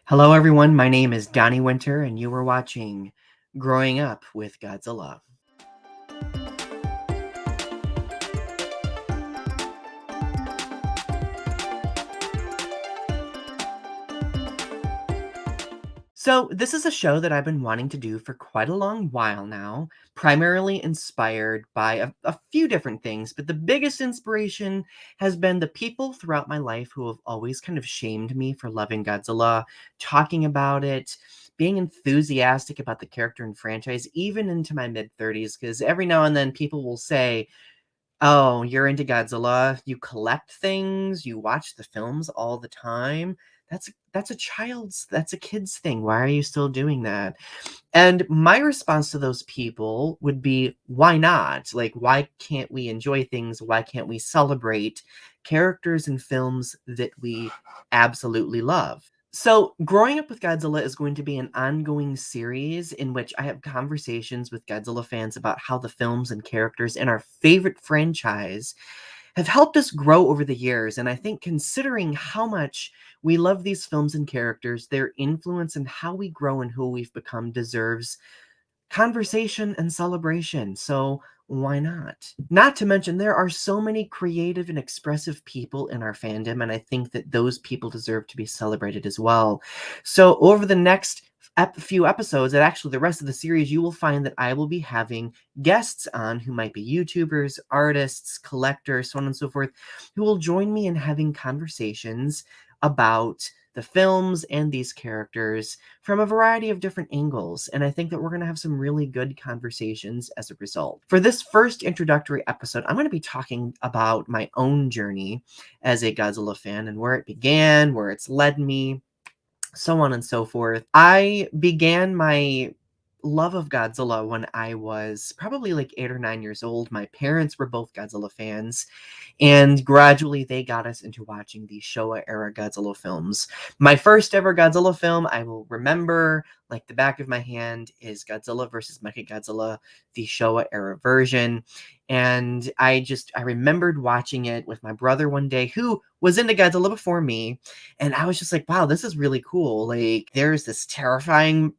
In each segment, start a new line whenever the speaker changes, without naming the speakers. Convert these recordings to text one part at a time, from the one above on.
Hello, everyone. My name is Donny Winter, and you are watching Growing Up with Godzilla. So, this is a show that I've been wanting to do for quite a long while now, primarily inspired by a few different things, but the biggest inspiration has been the people throughout my life who have always kind of shamed me for loving Godzilla, talking about it, being enthusiastic about the character and franchise, even into my mid 30s, because every now and then people will say, "Oh, you're into Godzilla, you collect things, you watch the films all the time. That's a kid's thing. Why are you still doing that?" And my response to those people would be, "Why not? Like, why can't we enjoy things? Why can't we celebrate characters and films that we absolutely love?" So, Growing Up with Godzilla is going to be an ongoing series in which I have conversations with Godzilla fans about how the films and characters in our favorite franchise have helped us grow over the years. And I think considering how much we love these films and characters, their influence and how we grow and who we've become deserves conversation and celebration. So why not? Not to mention, there are so many creative and expressive people in our fandom, and I think that those people deserve to be celebrated as well. So over the next few episodes, and actually the rest of the series, you will find that I will be having guests on who might be YouTubers, artists, collectors, so on and so forth, who will join me in having conversations about the films and these characters from a variety of different angles, and I think that we're going to have some really good conversations as a result. For this first introductory episode, I'm going to be talking about my own journey as a Godzilla fan and where it began, where it's led me, so on and so forth. I began my love of Godzilla when I was probably like 8 or 9 years old. My parents were both Godzilla fans, and gradually they got us into watching the Showa era Godzilla films. My first ever Godzilla film I will remember like the back of my hand is Godzilla vs. Mechagodzilla, the Showa era version. And I remembered watching it with my brother one day who was into Godzilla before me. And I was just like, wow, this is really cool. Like, there's this terrifying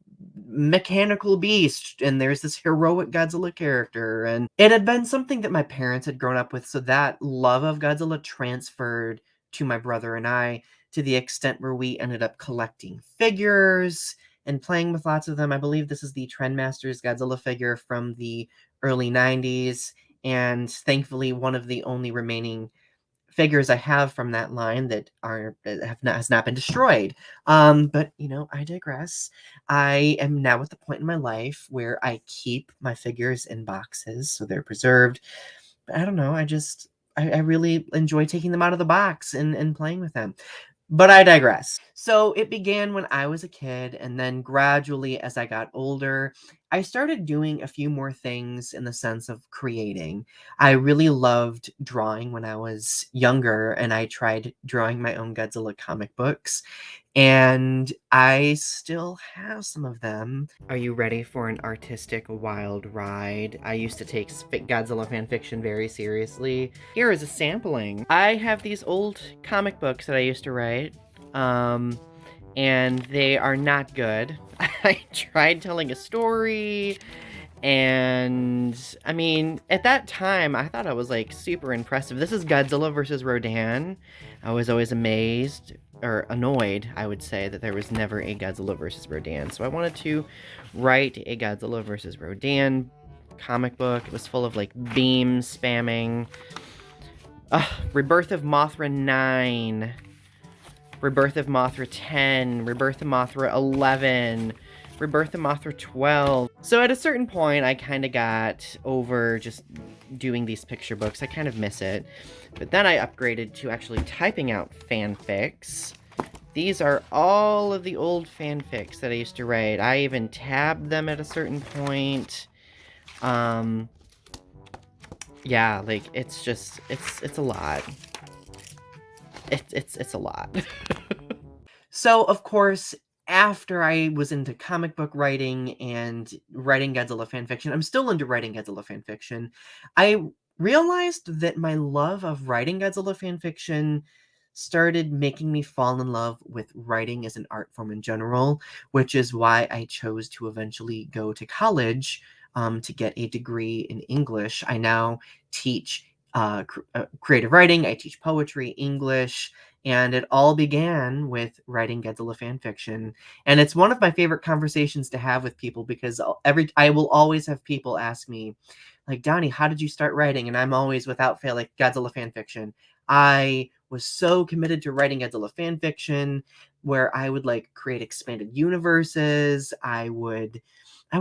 mechanical beast and there's this heroic Godzilla character, and it had been something that my parents had grown up with, so that love of Godzilla transferred to my brother and I to the extent where we ended up collecting figures and playing with lots of them. I believe this is the Trendmasters Godzilla figure from the early 90s, and thankfully one of the only remaining figures I have from that line that has not been destroyed. But I digress. I am now at the point in my life where I keep my figures in boxes, so they're preserved. But I don't know. I really enjoy taking them out of the box and playing with them. But I digress. So it began when I was a kid, and then gradually as I got older, I started doing a few more things in the sense of creating. I really loved drawing when I was younger, and I tried drawing my own Godzilla comic books, and I still have some of them. Are you ready for an artistic wild ride? I used to take Godzilla fanfiction very seriously. Here is a sampling. I have these old comic books that I used to write, and they are not good. I tried telling a story, and I mean, at that time, I thought I was like super impressive. This is Godzilla versus Rodan. I was always amazed, or annoyed, I would say, that there was never a Godzilla versus Rodan. So I wanted to write a Godzilla versus Rodan comic book. It was full of like beam spamming. Rebirth of Mothra 9. Rebirth of Mothra 10. Rebirth of Mothra 11. Rebirth of Mothra 12. So at a certain point, I kind of got over just doing these picture books. I kind of miss it. But then I upgraded to actually typing out fanfics. These are all of the old fanfics that I used to write. I even tabbed them at a certain point. Yeah, like, it's just, it's a lot. It's a lot. So, of course, after I was into comic book writing and writing Godzilla fanfiction, I'm still into writing Godzilla fanfiction. I realized that my love of writing Godzilla fanfiction started making me fall in love with writing as an art form in general, which is why I chose to eventually go to college to get a degree in English. I now teach creative writing, I teach poetry, English, and it all began with writing Godzilla fan fiction. And it's one of my favorite conversations to have with people because I will always have people ask me, like, Donny, how did you start writing? And I'm always, without fail, like, Godzilla fan fiction. I was so committed to writing Godzilla fan fiction where I would like create expanded universes. I would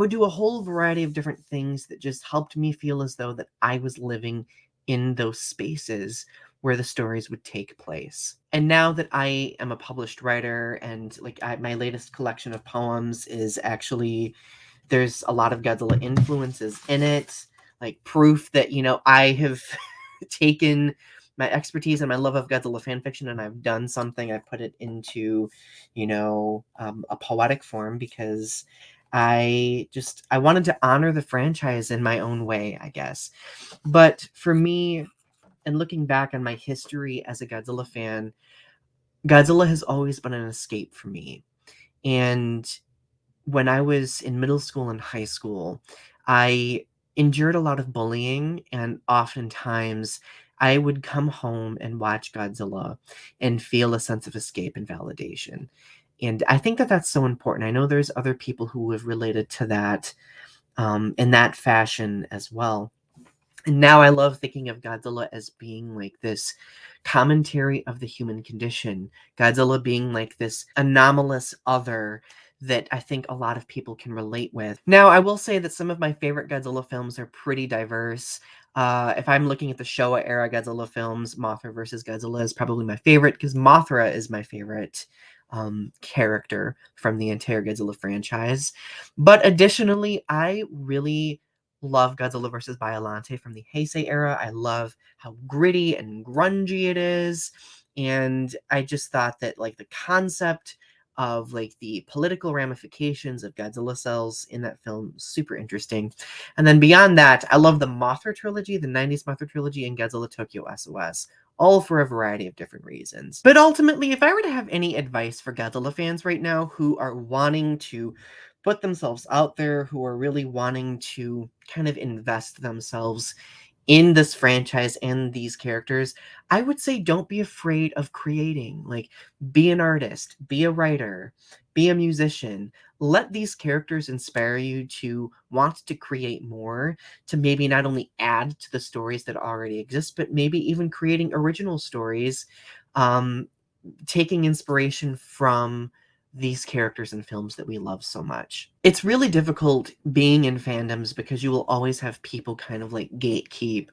do a whole variety of different things that just helped me feel as though that I was living in those spaces where the stories would take place. And now that I am a published writer and like my latest collection of poems is actually there's a lot of Godzilla influences in it, like proof that, I have taken my expertise and my love of Godzilla fan fiction and I've done something. I've put it into, a poetic form because I wanted to honor the franchise in my own way, I guess. But for me, and looking back on my history as a Godzilla fan, Godzilla has always been an escape for me. And when I was in middle school and high school, I endured a lot of bullying, and oftentimes I would come home and watch Godzilla and feel a sense of escape and validation. And I think that that's so important. I know there's other people who have related to that in that fashion as well. And now I love thinking of Godzilla as being like this commentary of the human condition. Godzilla being like this anomalous other that I think a lot of people can relate with. Now, I will say that some of my favorite Godzilla films are pretty diverse. If I'm looking at the Showa era Godzilla films, Mothra versus Godzilla is probably my favorite because Mothra is my favorite character from the entire Godzilla franchise. But additionally, I really love Godzilla vs. Biollante from the Heisei era. I love how gritty and grungy it is. And I just thought that like the concept of like the political ramifications of Godzilla cells in that film was super interesting. And then beyond that, I love the Mothra trilogy, the 90s Mothra trilogy, and Godzilla Tokyo SOS. All for a variety of different reasons. But ultimately, if I were to have any advice for Godzilla fans right now who are wanting to put themselves out there, who are really wanting to kind of invest themselves in this franchise and these characters, I would say don't be afraid of creating. Like, be an artist, be a writer, be a musician. Let these characters inspire you to want to create more, to maybe not only add to the stories that already exist, but maybe even creating original stories, um, taking inspiration from these characters and films that we love so much. It's really difficult being in fandoms because you will always have people kind of like gatekeep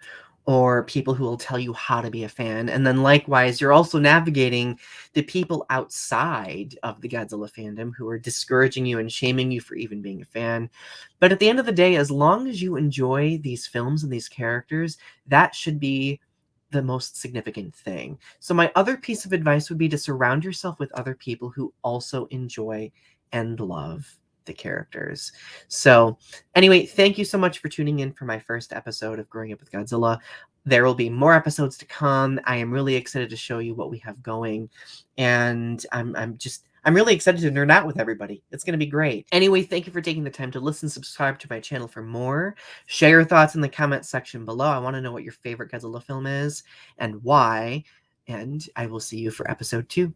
or people who will tell you how to be a fan. And then likewise, you're also navigating the people outside of the Godzilla fandom who are discouraging you and shaming you for even being a fan. But at the end of the day, as long as you enjoy these films and these characters, that should be the most significant thing. So my other piece of advice would be to surround yourself with other people who also enjoy and love the characters. So anyway, thank you so much for tuning in for my first episode of Growing Up with Godzilla. There will be more episodes to come. I am really excited to show you what we have going, and I'm really excited to nerd out with everybody. It's going to be great. Anyway, thank you for taking the time to listen. Subscribe to my channel for more. Share your thoughts in the comment section below. I want to know what your favorite Godzilla film is and why. And I will see you for episode 2.